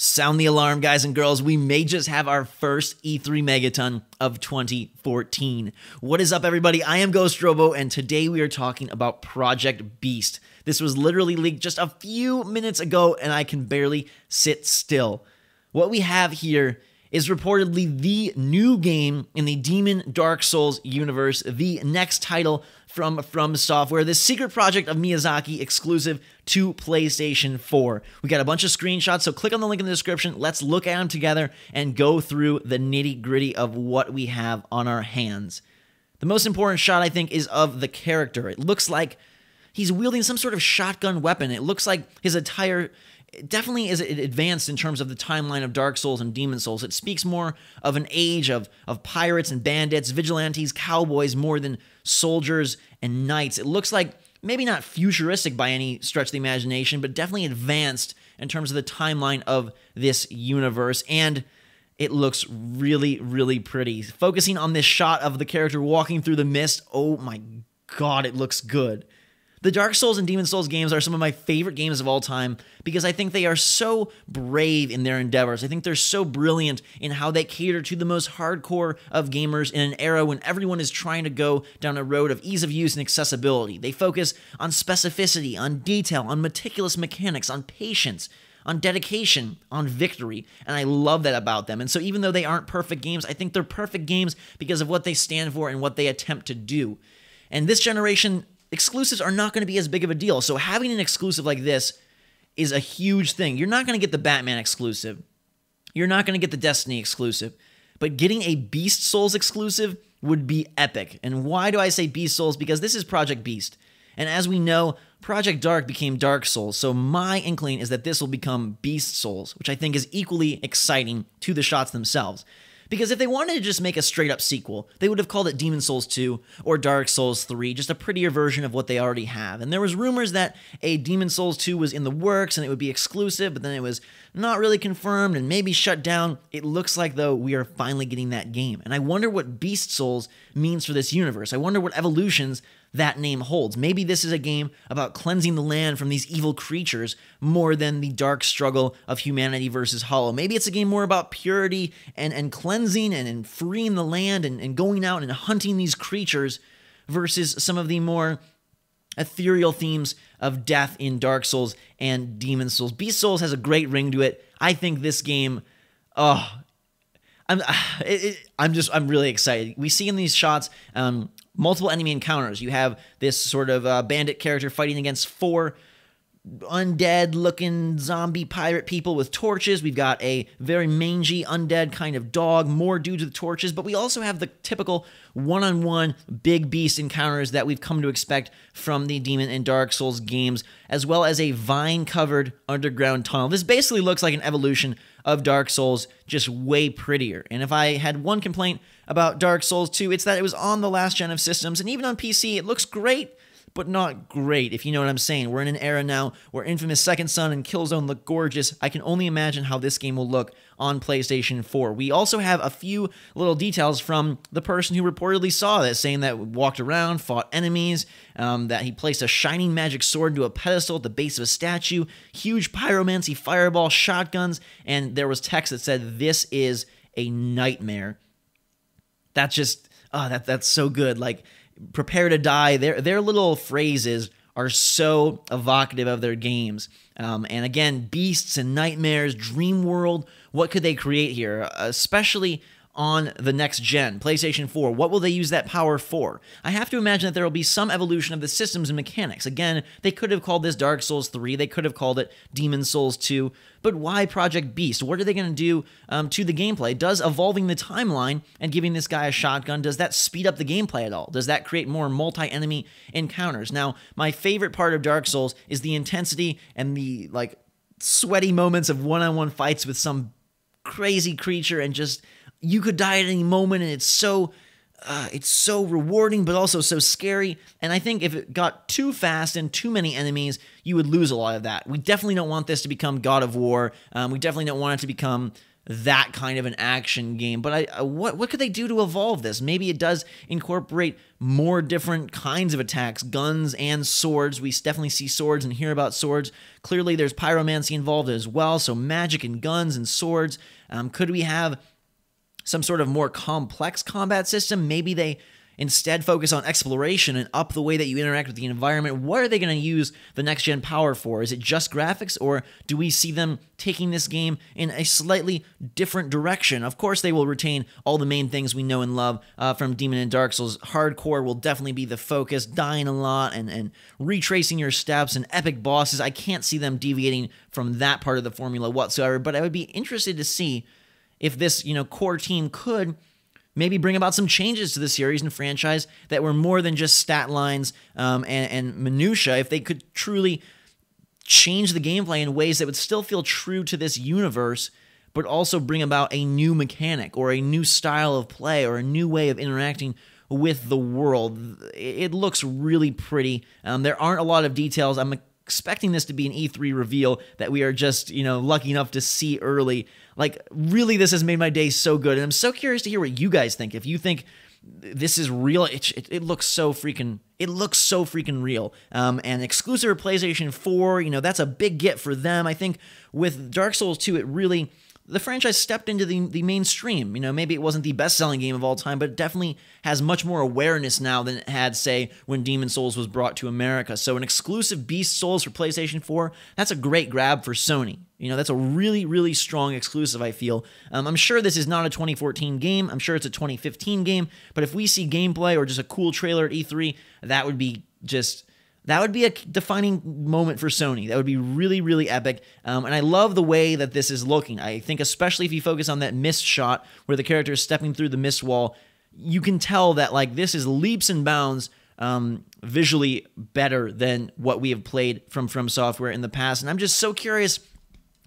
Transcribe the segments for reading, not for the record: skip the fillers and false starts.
Sound the alarm, guys and girls. We may just have our first E3 Megaton of 2014. What is up, everybody? I am Ghost Robo, and today we are talking about Project Beast. This was literally leaked just a few minutes ago, and I can barely sit still. What we have here is reportedly the new game in the Demon Dark Souls universe, the next title from Software, this secret project of Miyazaki exclusive to PlayStation 4. We got a bunch of screenshots, so click on the link in the description. Let's look at them together and go through the nitty-gritty of what we have on our hands. The most important shot, I think, is of the character. It looks like he's wielding some sort of shotgun weapon. It looks like his attire definitely is advanced in terms of the timeline of Dark Souls and Demon Souls. It speaks more of an age of pirates and bandits, vigilantes, cowboys, more than soldiers and knights. It looks like maybe not futuristic by any stretch of the imagination, but definitely advanced in terms of the timeline of this universe, and it looks really, really pretty. Focusing on this shot of the character walking through the mist, oh my god, it looks good. The Dark Souls and Demon Souls games are some of my favorite games of all time because I think they are so brave in their endeavors. I think they're so brilliant in how they cater to the most hardcore of gamers in an era when everyone is trying to go down a road of ease of use and accessibility. They focus on specificity, on detail, on meticulous mechanics, on patience, on dedication, on victory, and I love that about them. And so even though they aren't perfect games, I think they're perfect games because of what they stand for and what they attempt to do. And this generation, exclusives are not going to be as big of a deal. So having an exclusive like this is a huge thing. You're not going to get the Batman exclusive. You're not going to get the Destiny exclusive. But getting a Beast Souls exclusive would be epic. And why do I say Beast Souls? Because this is Project Beast. And as we know, Project Dark became Dark Souls. So my inkling is that this will become Beast Souls, which I think is equally exciting to the shots themselves. Because if they wanted to just make a straight-up sequel, they would have called it Demon Souls 2 or Dark Souls 3, just a prettier version of what they already have. And there was rumors that a Demon Souls 2 was in the works and it would be exclusive, but then it was not really confirmed and maybe shut down. It looks like, though, we are finally getting that game. And I wonder what Beast Souls means for this universe. I wonder what evolutions that name holds. Maybe this is a game about cleansing the land from these evil creatures more than the dark struggle of humanity versus Hollow. Maybe it's a game more about purity and cleansing and freeing the land and going out and hunting these creatures versus some of the more ethereal themes of death in Dark Souls and Demon Souls. Beast Souls has a great ring to it. I think this game, I'm really excited. We see in these shots, multiple enemy encounters. You have this sort of bandit character fighting against 4 undead-looking zombie pirate people with torches. We've got a very mangy, undead kind of dog, more due to the torches, but we also have the typical one-on-one big beast encounters that we've come to expect from the Demon and Dark Souls games, as well as a vine-covered underground tunnel. This basically looks like an evolution of Dark Souls, just way prettier. And if I had one complaint about Dark Souls 2, it's that it was on the last gen of systems, and even on PC, it looks great, but not great, if you know what I'm saying. We're in an era now where Infamous Second Son and Killzone look gorgeous. I can only imagine how this game will look on PlayStation 4. We also have a few little details from the person who reportedly saw this, saying that walked around, fought enemies, that he placed a shining magic sword into a pedestal at the base of a statue, huge pyromancy, fireball, shotguns, and there was text that said, "This is a nightmare." That's just, that's so good. Like, prepare to die. Their little phrases are so evocative of their games. And again, beasts and nightmares, dream world, what could they create here? Especially on the next gen, PlayStation 4. What will they use that power for? I have to imagine that there will be some evolution of the systems and mechanics. Again, they could have called this Dark Souls 3, they could have called it Demon Souls 2, but why Project Beast? What are they going to do to the gameplay? Does evolving the timeline and giving this guy a shotgun, does that speed up the gameplay at all? Does that create more multi-enemy encounters? Now, my favorite part of Dark Souls is the intensity and the, like, sweaty moments of one-on-one fights with some crazy creature, and just you could die at any moment, and it's so rewarding, but also so scary. And I think if it got too fast and too many enemies, you would lose a lot of that. We definitely don't want this to become God of War. We definitely don't want it to become that kind of an action game. But what could they do to evolve this? Maybe it does incorporate more different kinds of attacks, guns and swords. We definitely see swords and hear about swords. Clearly, there's pyromancy involved as well, so magic and guns and swords. Could we have some sort of more complex combat system? Maybe they instead focus on exploration and up the way that you interact with the environment. What are they going to use the next-gen power for? Is it just graphics, or do we see them taking this game in a slightly different direction? Of course, they will retain all the main things we know and love from Demon and Dark Souls. Hardcore will definitely be the focus, dying a lot and retracing your steps and epic bosses. I can't see them deviating from that part of the formula whatsoever, but I would be interested to see if this, core team could maybe bring about some changes to the series and franchise that were more than just stat lines and minutia. If they could truly change the gameplay in ways that would still feel true to this universe, but also bring about a new mechanic or a new style of play or a new way of interacting with the world. It looks really pretty. There aren't a lot of details. I'm expecting this to be an E3 reveal that we are just, lucky enough to see early. Like, really, this has made my day so good, and I'm so curious to hear what you guys think. If you think this is real, it looks so freaking real. And exclusive to PlayStation 4, that's a big get for them. I think with Dark Souls 2, the franchise stepped into the mainstream. Maybe it wasn't the best-selling game of all time, but it definitely has much more awareness now than it had, say, when Demon Souls was brought to America. So an exclusive Beast Souls for PlayStation 4, that's a great grab for Sony. That's a really, really strong exclusive, I feel. I'm sure this is not a 2014 game. I'm sure it's a 2015 game. But if we see gameplay or just a cool trailer at E3, that would be a defining moment for Sony. That would be really, really epic. And I love the way that this is looking. I think especially if you focus on that mist shot where the character is stepping through the mist wall, you can tell that this is leaps and bounds visually better than what we have played from Software in the past. And I'm just so curious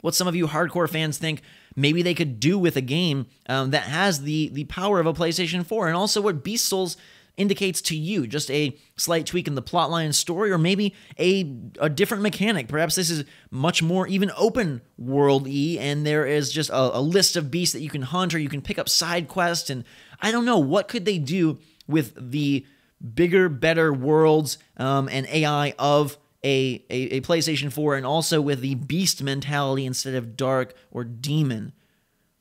what some of you hardcore fans think maybe they could do with a game that has the power of a PlayStation 4, and also what Beast Souls indicates to you. Just a slight tweak in the plotline and story, or maybe a different mechanic. Perhaps this is much more even open world-y, and there is just a list of beasts that you can hunt, or you can pick up side quests, and I don't know, what could they do with the bigger, better worlds and AI of a PlayStation 4, and also with the beast mentality instead of dark or demon.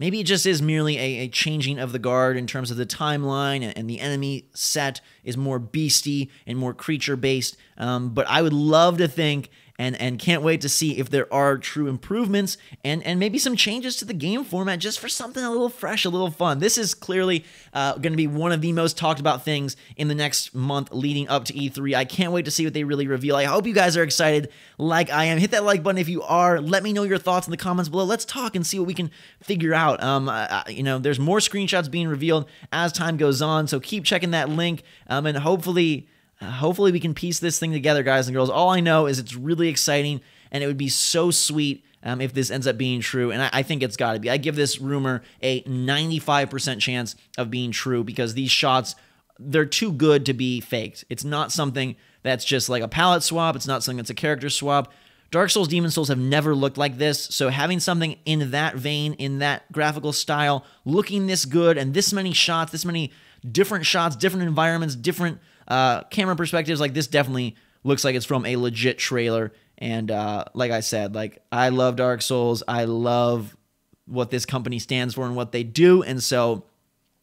Maybe it just is merely a changing of the guard in terms of the timeline, and the enemy set is more beasty and more creature-based. But I would love to think and can't wait to see if there are true improvements and maybe some changes to the game format just for something a little fresh, a little fun. This is clearly going to be one of the most talked about things in the next month leading up to E3. I can't wait to see what they really reveal. I hope you guys are excited like I am. Hit that like button if you are. Let me know your thoughts in the comments below. Let's talk and see what we can figure out. There's more screenshots being revealed as time goes on, so keep checking that link, and hopefully we can piece this thing together, guys and girls. All I know is it's really exciting, and it would be so sweet if this ends up being true, and I think it's got to be. I give this rumor a 95% chance of being true, because these shots, they're too good to be faked. It's not something that's just like a palette swap. It's not something that's a character swap. Dark Souls, Demon Souls have never looked like this, so having something in that vein, in that graphical style, looking this good, and this many shots, this many different shots, different environments, different camera perspectives, this definitely looks like it's from a legit trailer. And like I said, I love Dark Souls. I love what this company stands for and what they do. And so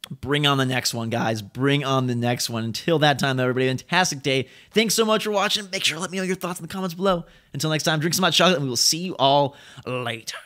bring on the next one, guys. Bring on the next one. Until that time, though, everybody, fantastic day. Thanks so much for watching. Make sure to let me know your thoughts in the comments below. Until next time, drink some hot chocolate, and we will see you all later.